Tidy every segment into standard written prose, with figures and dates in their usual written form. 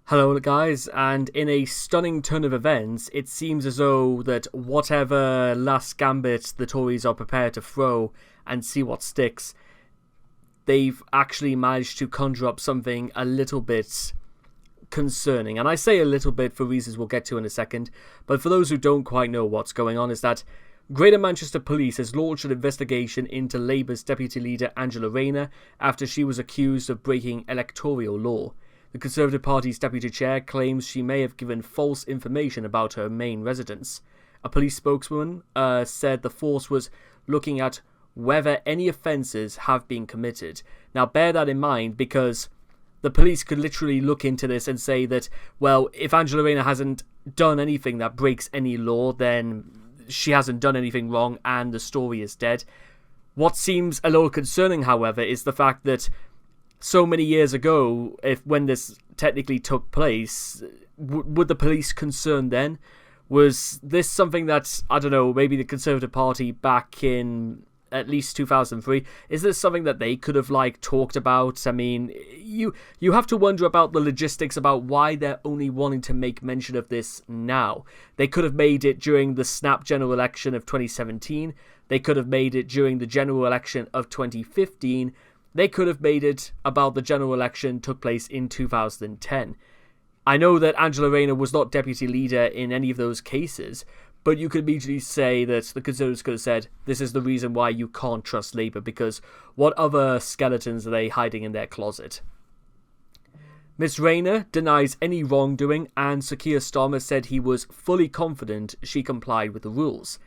Hello guys, and in a stunning turn of events, it seems as though that whatever last gambit the Tories are prepared to throw and see what sticks, they've actually managed to conjure up something a little bit concerning. And I say a little bit for reasons we'll get to in a second, but for those who don't quite know what's going on is that Greater Manchester Police has launched an investigation into Labour's Deputy Leader Angela Rayner after she was accused of breaking electoral law. The Conservative Party's deputy chair claims she may have given false information about her main residence. A police spokeswoman said the force was looking at whether any offences have been committed. Now bear that in mind, because the police could literally look into this and say that, well, if Angela Rayner hasn't done anything that breaks any law, then she hasn't done anything wrong and the story is dead. What seems a little concerning, however, is the fact that so many years ago, when this technically took place, would the police concern then? Was this something that, I don't know, maybe the Conservative Party back in at least 2003, is this something that they could have talked about? I mean, you have to wonder about the logistics about why they're only wanting to make mention of this now. They could have made it during the snap general election of 2017. They could have made it during the general election of 2015. They could have made it about the general election took place in 2010. I know that Angela Rayner was not deputy leader in any of those cases, but you could immediately say that the Conservatives could have said, this is the reason why you can't trust Labour, because what other skeletons are they hiding in their closet? Ms Rayner denies any wrongdoing, and Sir Keir Starmer said he was fully confident she complied with the rules.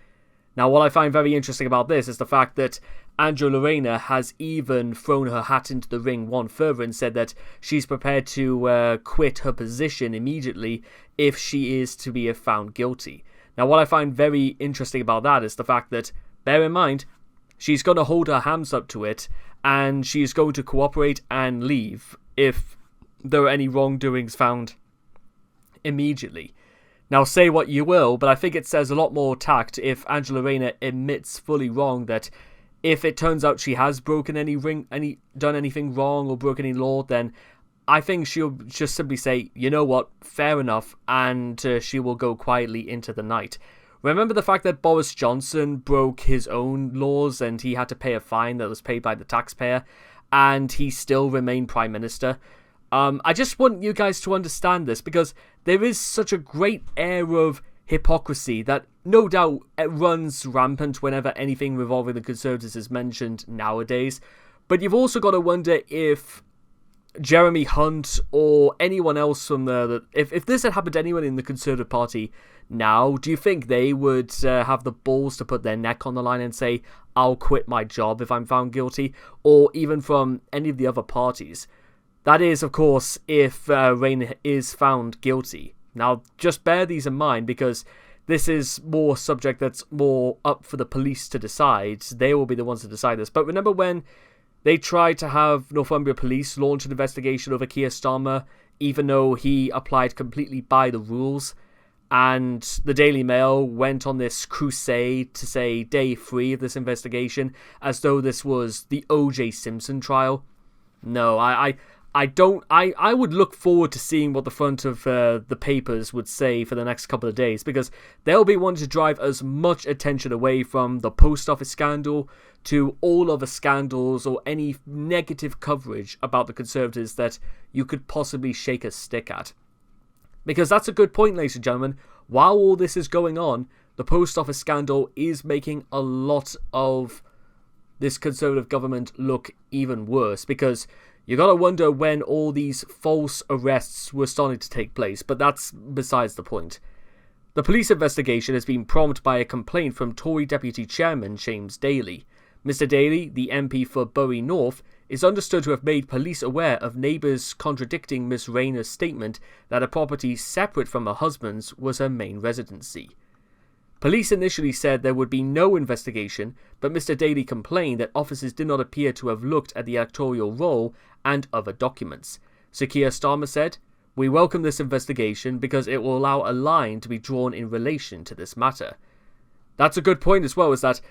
Now, what I find very interesting about this is the fact that Angela Rayner has even thrown her hat into the ring one further and said that she's prepared to quit her position immediately if she is to be found guilty. Now, what I find very interesting about that is the fact that, bear in mind, she's going to hold her hands up to it and she's going to cooperate and leave if there are any wrongdoings found immediately. Now, say what you will, but I think it says a lot more tact if Angela Rayner admits fully wrong that if it turns out she has broken done anything wrong or broken any law, then I think she'll just simply say, you know what, fair enough, and she will go quietly into the night. Remember the fact that Boris Johnson broke his own laws and he had to pay a fine that was paid by the taxpayer, and he still remained Prime Minister? I just want you guys to understand this, because there is such a great air of hypocrisy that no doubt it runs rampant whenever anything revolving the Conservatives is mentioned nowadays. But you've also got to wonder if Jeremy Hunt or anyone else from if this had happened to anyone in the Conservative Party now, do you think they would have the balls to put their neck on the line and say, I'll quit my job if I'm found guilty? Or even from any of the other parties? That is, of course, if Rayner is found guilty. Now, just bear these in mind, because this is more subject that's more up for the police to decide. They will be the ones to decide this. But remember when they tried to have Northumbria Police launch an investigation over Keir Starmer, even though he applied completely by the rules? And the Daily Mail went on this crusade to say day 3 of this investigation, as though this was the O.J. Simpson trial. No, I would look forward to seeing what the front of the papers would say for the next couple of days, because they'll be wanting to drive as much attention away from the post office scandal to all other scandals or any negative coverage about the Conservatives that you could possibly shake a stick at. Because that's a good point, ladies and gentlemen. While all this is going on, the post office scandal is making a lot of this Conservative government look even worse, because you gotta wonder when all these false arrests were starting to take place, but that's besides the point. The police investigation has been prompted by a complaint from Tory Deputy Chairman James Daly. Mr Daly, the MP for Bury North, is understood to have made police aware of neighbours contradicting Miss Rayner's statement that a property separate from her husband's was her main residency. Police initially said there would be no investigation, but Mr Daly complained that officers did not appear to have looked at the electoral roll and other documents. Sir Keir Starmer said, "We welcome this investigation because it will allow a line to be drawn in relation to this matter." That's a good point as well, is that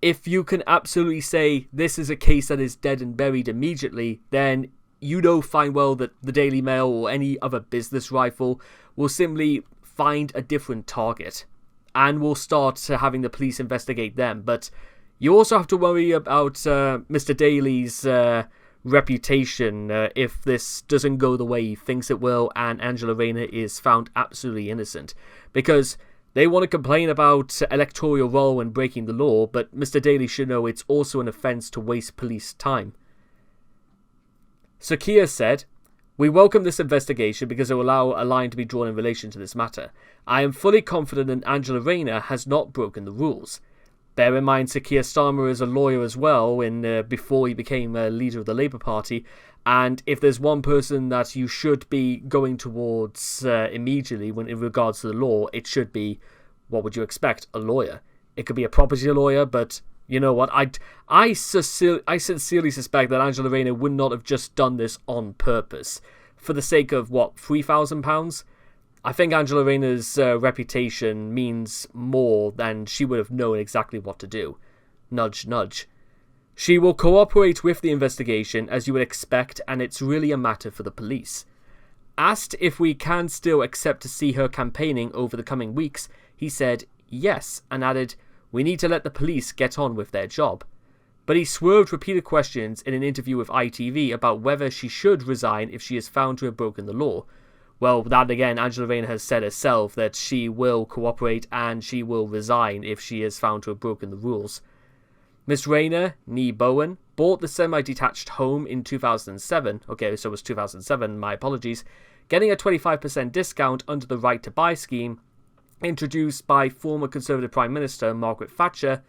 if you can absolutely say this is a case that is dead and buried immediately, then you know fine well that the Daily Mail or any other business rival will simply find a different target and will start having the police investigate them. But you also have to worry about Mr. Daly's reputation if this doesn't go the way he thinks it will and Angela Rayner is found absolutely innocent. Because they want to complain about electoral roll and breaking the law, but Mr. Daly should know it's also an offence to waste police time. Sakia said, "We welcome this investigation because it will allow a line to be drawn in relation to this matter. I am fully confident that Angela Rayner has not broken the rules." Bear in mind, Sir Keir Starmer is a lawyer as well before he became a leader of the Labour Party, and if there's one person that you should be going towards immediately in regards to the law, it should be, what would you expect, a lawyer. It could be a property lawyer, but you know what, I sincerely suspect that Angela Rayner would not have just done this on purpose. For the sake of, what, £3,000? I think Angela Rayner's reputation means more than she would have known exactly what to do. Nudge, nudge. She will cooperate with the investigation as you would expect, and it's really a matter for the police. Asked if we can still accept to see her campaigning over the coming weeks, he said yes, and added, "We need to let the police get on with their job." But he swerved repeated questions in an interview with ITV about whether she should resign if she is found to have broken the law. Well, that again, Angela Rayner has said herself that she will cooperate and she will resign if she is found to have broken the rules. Miss Rayner, née Bowen, bought the semi-detached home in 2007. Okay, so it was 2007, my apologies. Getting a 25% discount under the right to buy scheme introduced by former Conservative Prime Minister Margaret Thatcher.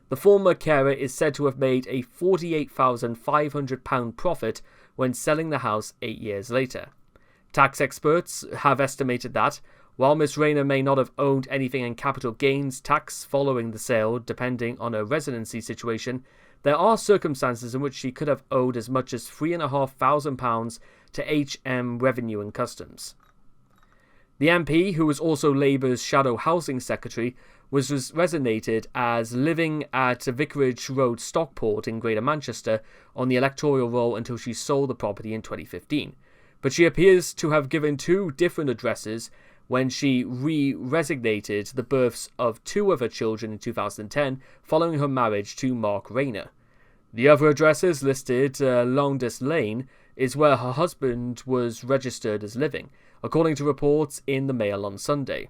The former carer is said to have made a £48,500 profit when selling the house 8 years later. Tax experts have estimated that, while Miss Rayner may not have owned anything in capital gains tax following the sale, depending on her residency situation, there are circumstances in which she could have owed as much as £3,500 to HM Revenue and Customs. The MP, who was also Labour's shadow housing secretary, was designated as living at Vicarage Road, Stockport in Greater Manchester on the electoral roll until she sold the property in 2015. But she appears to have given two different addresses when she resignated the births of two of her children in 2010 following her marriage to Mark Rayner. The other addresses listed, Longdest Lane, is where her husband was registered as living, according to reports in the Mail on Sunday.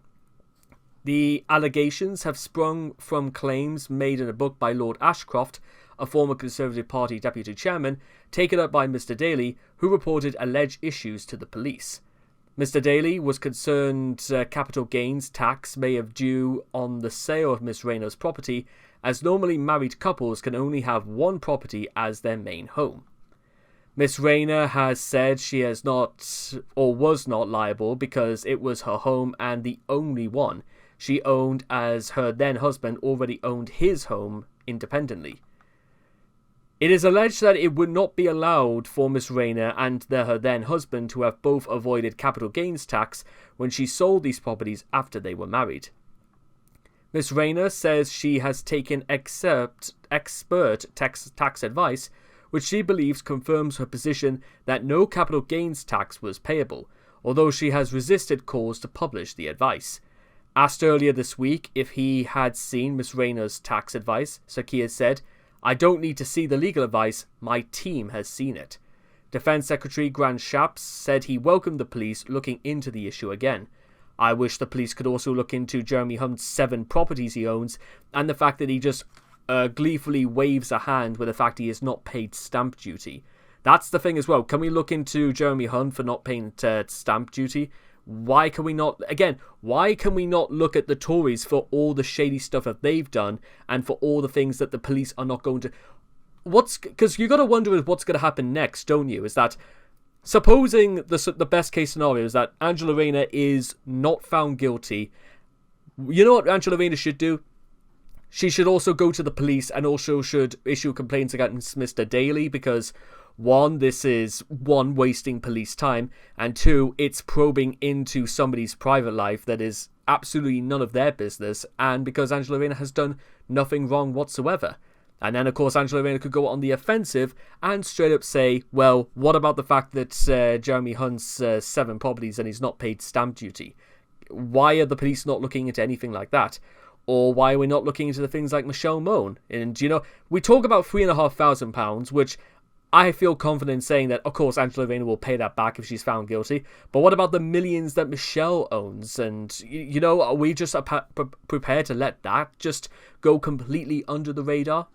The allegations have sprung from claims made in a book by Lord Ashcroft, a former Conservative Party deputy chairman, taken up by Mr. Daly, who reported alleged issues to the police. Mr. Daly was concerned capital gains tax may have due on the sale of Miss Rayner's property, as normally married couples can only have one property as their main home. Miss Rayner has said she has not or was not liable because it was her home and the only one she owned, as her then husband already owned his home independently. It is alleged that it would not be allowed for Miss Rayner and her then husband to have both avoided capital gains tax when she sold these properties after they were married. Miss Rayner says she has taken expert tax advice, which she believes confirms her position that no capital gains tax was payable, although she has resisted calls to publish the advice. Asked earlier this week if he had seen Miss Rayner's tax advice, Sir Keir said, "I don't need to see the legal advice, my team has seen it." Defence Secretary Grant Shapps said he welcomed the police looking into the issue again. "I wish the police could also look into Jeremy Hunt's 7 properties he owns, and the fact that he just gleefully waves a hand with the fact he has not paid stamp duty." That's the thing as well. Can we look into Jeremy Hunt for not paying stamp duty? Why can we not look at the Tories for all the shady stuff that they've done and for all the things that the police are not going to... Because you got to wonder what's going to happen next, don't you? Is that, supposing the best case scenario is that Angela Rayner is not found guilty, you know what Angela Rayner should do? She should also go to the police and also should issue complaints against Mr. Daly, because one, this is wasting police time, and two, it's probing into somebody's private life that is absolutely none of their business, and because Angela Rayner has done nothing wrong whatsoever. And then, of course, Angela Rayner could go on the offensive and straight up say, well, what about the fact that Jeremy Hunt's 7 properties and he's not paid stamp duty? Why are the police not looking into anything like that? Or why are we not looking into the things like Michelle Mone? And, we talk about £3,500, which I feel confident in saying that, of course, Angela Rayner will pay that back if she's found guilty. But what about the millions that Michelle owns? And, are we just prepared to let that just go completely under the radar?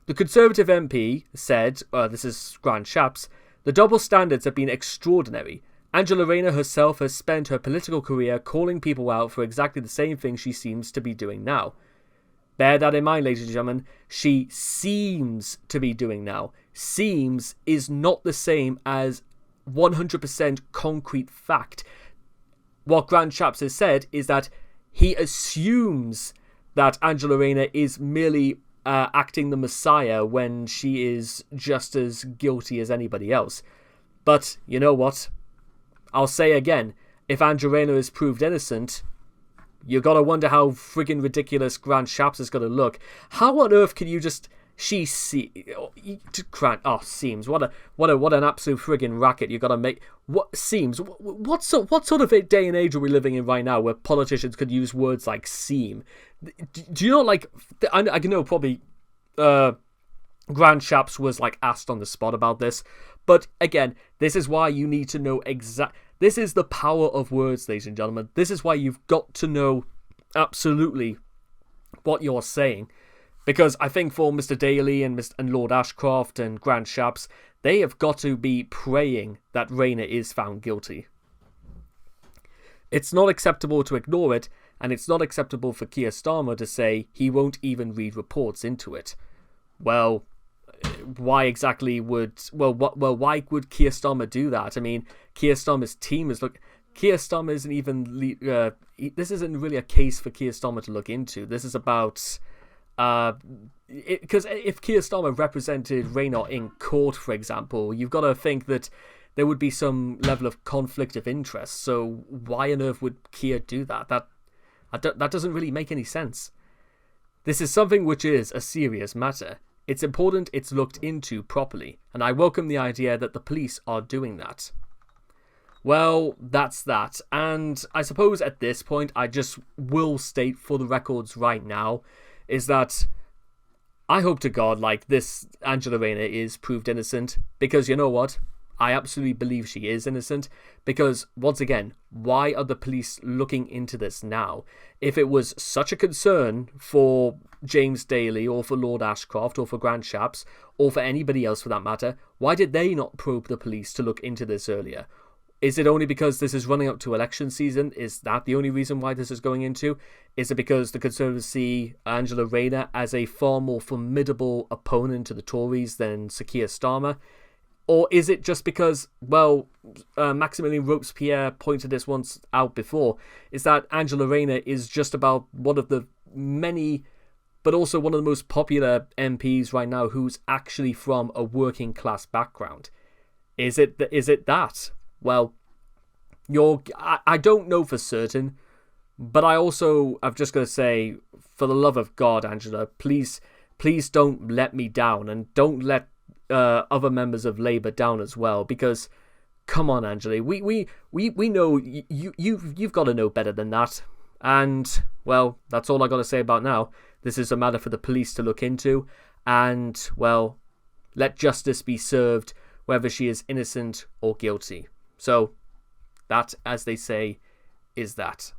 The Conservative MP said, this is Grant Shapps, the double standards have been extraordinary. Angela Rayner herself has spent her political career calling people out for exactly the same thing she seems to be doing now. Bear that in mind, ladies and gentlemen. She seems to be doing now. Seems is not the same as 100% concrete fact. What Grant Shapps has said is that he assumes that Angela Rayner is merely acting the Messiah when she is just as guilty as anybody else. But you know what? I'll say again, if Angela Rayner is proved innocent, you gotta wonder how friggin' ridiculous Grant Shapps is gonna look. How on earth can you just... Grant... Oh, seems. What an absolute friggin' racket you gotta make. What seems? What sort of a day and age are we living in right now where politicians could use words like seem? Do you know, like... I know probably... Grant Shapps was, like, asked on the spot about this. But, again, this is why you need to know This is the power of words, ladies and gentlemen. This is why you've got to know absolutely what you're saying. Because I think for Mr. Daly and Lord Ashcroft and Grant Shapps, they have got to be praying that Rayner is found guilty. It's not acceptable to ignore it, and it's not acceptable for Keir Starmer to say he won't even read reports into it. Well, why would Keir Starmer do that? I mean, Keir Starmer's team is Keir Starmer isn't even this isn't really a case for Keir Starmer to look into. This is about because if Keir Starmer represented Rayner in court, for example, you've got to think that there would be some level of conflict of interest. So why on earth would Keir do that? That doesn't really make any sense. This is something which is a serious matter. It's important it's looked into properly, and I welcome the idea that the police are doing that. Well, that's that, and I suppose at this point I just will state for the records right now is that I hope to God like this Angela Rayner is proved innocent, because you know what? I absolutely believe she is innocent, because, once again, why are the police looking into this now? If it was such a concern for James Daly, or for Lord Ashcroft, or for Grant Shapps, or for anybody else for that matter, why did they not probe the police to look into this earlier? Is it only because this is running up to election season? Is that the only reason why this is going into? Is it because the Conservatives see Angela Rayner as a far more formidable opponent to the Tories than Sir Keir Starmer? Or is it just because, well, Maximilian Robespierre pointed this once out before, is that Angela Rayner is just about one of the many, but also one of the most popular MPs right now who's actually from a working class background? Is it that? Well, I don't know for certain, but I've just got to say, for the love of God, Angela, please don't let me down, and don't let other members of Labour down as well, because come on, Angela, we know you've got to know better than that. And well, that's all I got to say about now. This is a matter for the police to look into, and well, let justice be served whether she is innocent or guilty. So that, as they say, is that.